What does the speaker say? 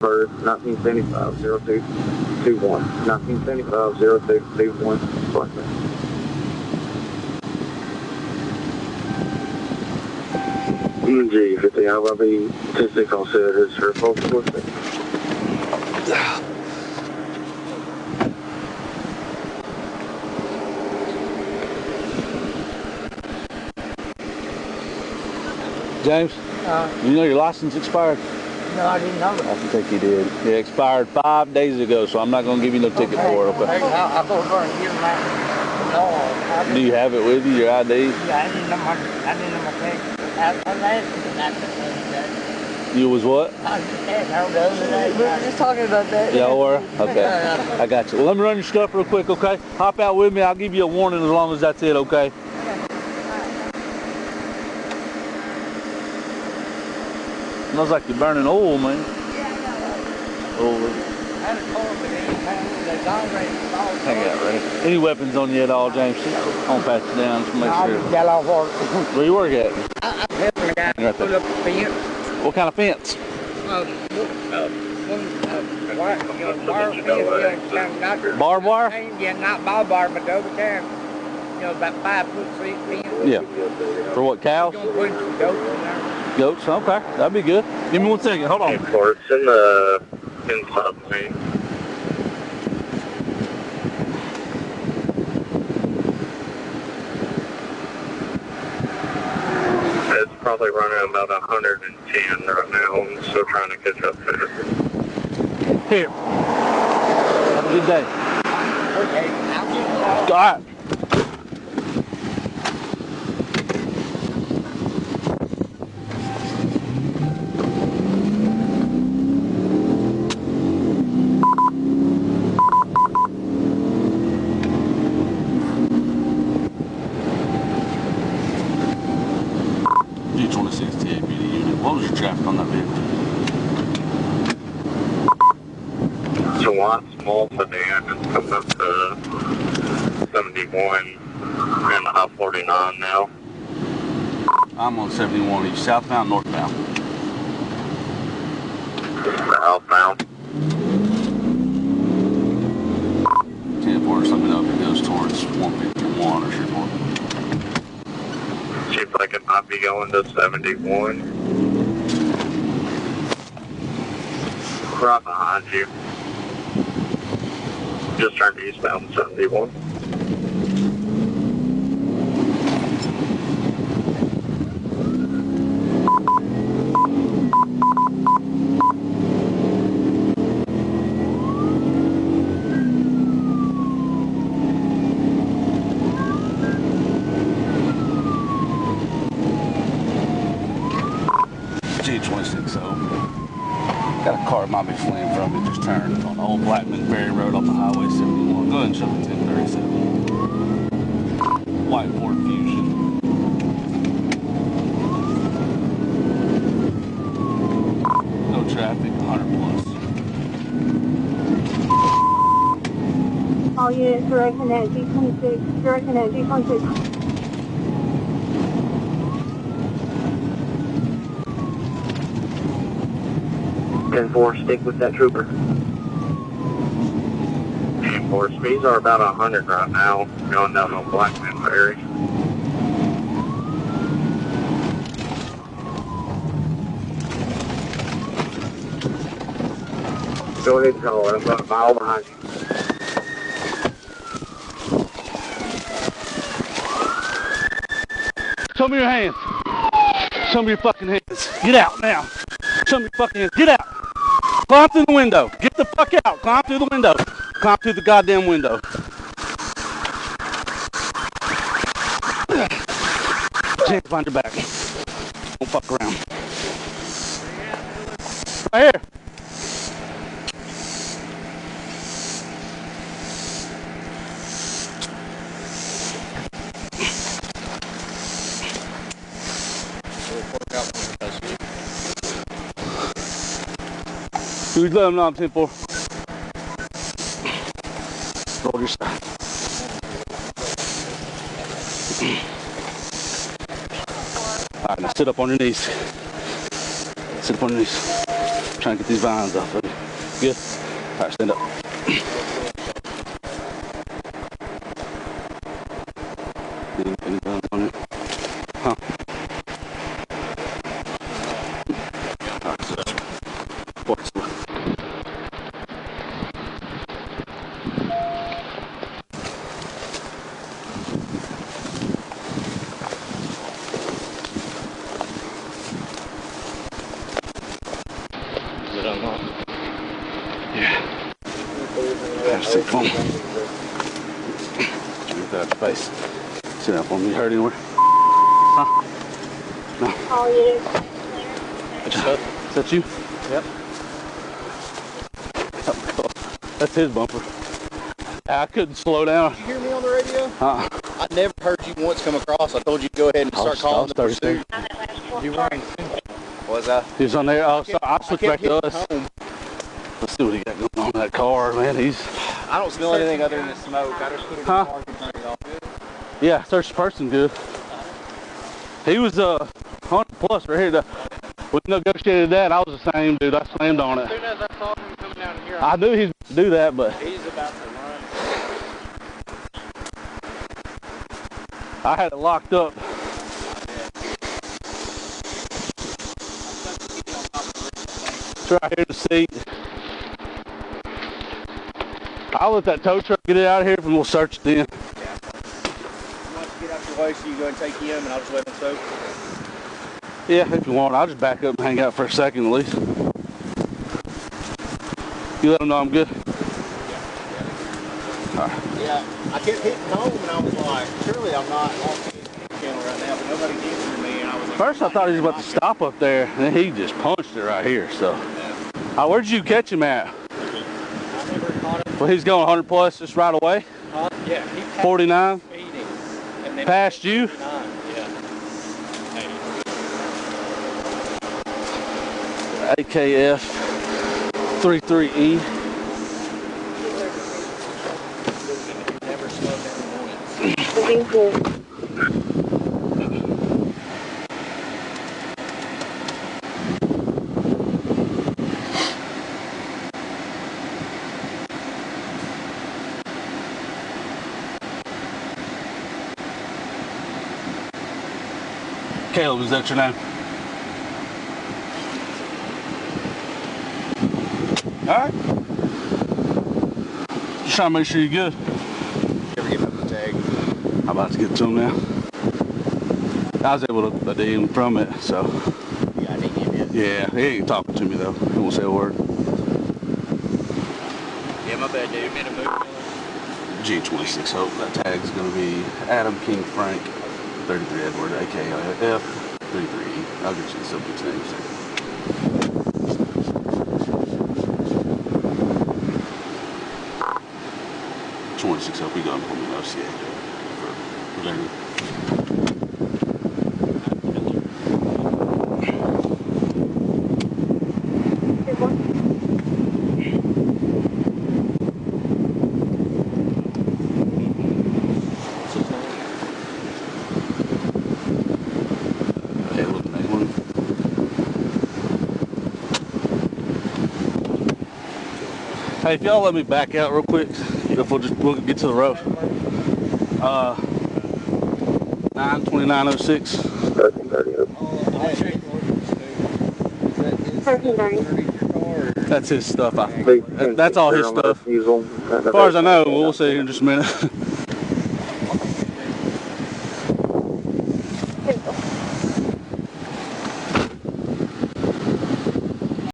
Pittsburgh, 1975-0221. 1975-0221. G50, IYB 10-6 on set is for full publicity. James, you know your license expired? No, I didn't know that. I think you did. It expired 5 days ago, so I'm not going to give you no ticket for it. Okay. I'll go over and give him that. No, do you have it with you, your ID? Yeah, I didn't know my ticket. I was asking not to say that. You was what? I was just asking her the other day. We were just talking about that. Yeah, were? Okay. I got you. Well, let me run your stuff real quick, okay? Hop out with me. I'll give you a warning as long as that's it, okay? Smells like you're burning oil, man. Yeah, I got it. Oil. I had a car for the already. Hang out, ready? Any weapons on you at all, James? I'll pat you down just to make sure. Yellow work. Where you work at? I'm helping the guy put up the fence. What kind of fence? Barbed wire? Yeah, not barbed wire, but the other kind. You know, about 5 foot 6 fence. Yeah. For what, cows? We're going to put some goats in there. Goats? Okay. That'd be good. Give me 1 second. Hold on. It's in the inside lane. It's probably running about 110 right now. I'm still trying to catch up to it. Here. Have a good day. Okay, I'll get it. All right. G26 TAPD unit. What was your traffic on that vehicle? It's a lot small sedan. It's coming up to 71 and I-49 now. I'm on 71. Are you southbound, northbound? Southbound. 10-4, just let me know if it goes towards 151 or something. Seems like it might be going to 71. Right behind you. Just turned eastbound 71. G26, got a car that might be fleeing from me, just turned on the old Blackman Ferry Road off the Highway 71. Go ahead and show me 1037. White Ford Fusion. No traffic, 100 plus. All units directing at G26, directing at G26. 10-4, stick with that trooper. 10-4, speeds are about 100 right now, going down on Blackman Ferry. Go ahead and call it. I'm about a mile behind you. Show me your hands. Show me your fucking hands. Get out now. Show me your fucking hands. Get out. Climb through the window. Get the fuck out. Climb through the window. Climb through the goddamn window. Hands behind your back. Don't fuck around. Right here. Who's let him know I'm 10-4? Roll your side. Alright, now sit up on your knees. Sit up on your knees. Try and get these vines off of you. Good. All right, stand up. Any guns on it? Huh? All right, so walk this way. Is it unlocked? Yeah. Have a seat for me. Get that out your face. Sit down for me. You hurt anywhere? Huh? No. All units. Is that you? Yep. Oh, that's his bumper. I couldn't slow down. Did you hear me on the radio? I never heard you once come across. I told you to go ahead and start calling the pursuit. You wearing Was I? He was on there. Oh, so I'll switch back to us. Home. Let's see what he got going on in that car, man. He's. I don't smell anything other than the smoke. I just put it in the car and turned it off. Yeah, search the person good. He was 100 plus right here. We negotiated that. I was the same dude. I slammed on it. As soon as I saw him coming down here, I knew he'd do that, but he's about to run. I had it locked up. It's right here in the seat. I'll let that tow truck get it out of here and we'll search it then. You want to get out your way so you go and take him and I'll just let him soak? Yeah, if you want, I'll just back up and hang out for a second at least. You let them know I'm good? All right. Yeah, I kept hitting home and I was like, surely I'm not off the channel right now, but nobody answered me and I was like, First I thought he was about to stop up there, and then he just punched it right here, so. Where'd you catch him at? I never caught him. Well, he's going 100 plus just right away? Yeah, he passed 49? speeding. And then Past you? 9, yeah. AKF 33E. Never slowed down once. Moving clear. Caleb, is that your name? Alright. Just trying to make sure you're good. You ever give him the tag? I'm about to get to him now. I was able to ID him from it, so. Yeah, I didn't give you. Yeah, he ain't talking to me though. He won't say a word. Yeah, my bad, dude. Made a move. G26 Hope. That tag's gonna be Adam King Frank, 33 Edward, AKF 33E. I'll get you the subject's name in a second. 26 Hope, we got him from the OCA for preventing. Hey, if y'all let me back out real quick, if we'll get to the road. 92906. 1330. That's his stuff. That's all his stuff. As far as I know, we'll see here in just a minute.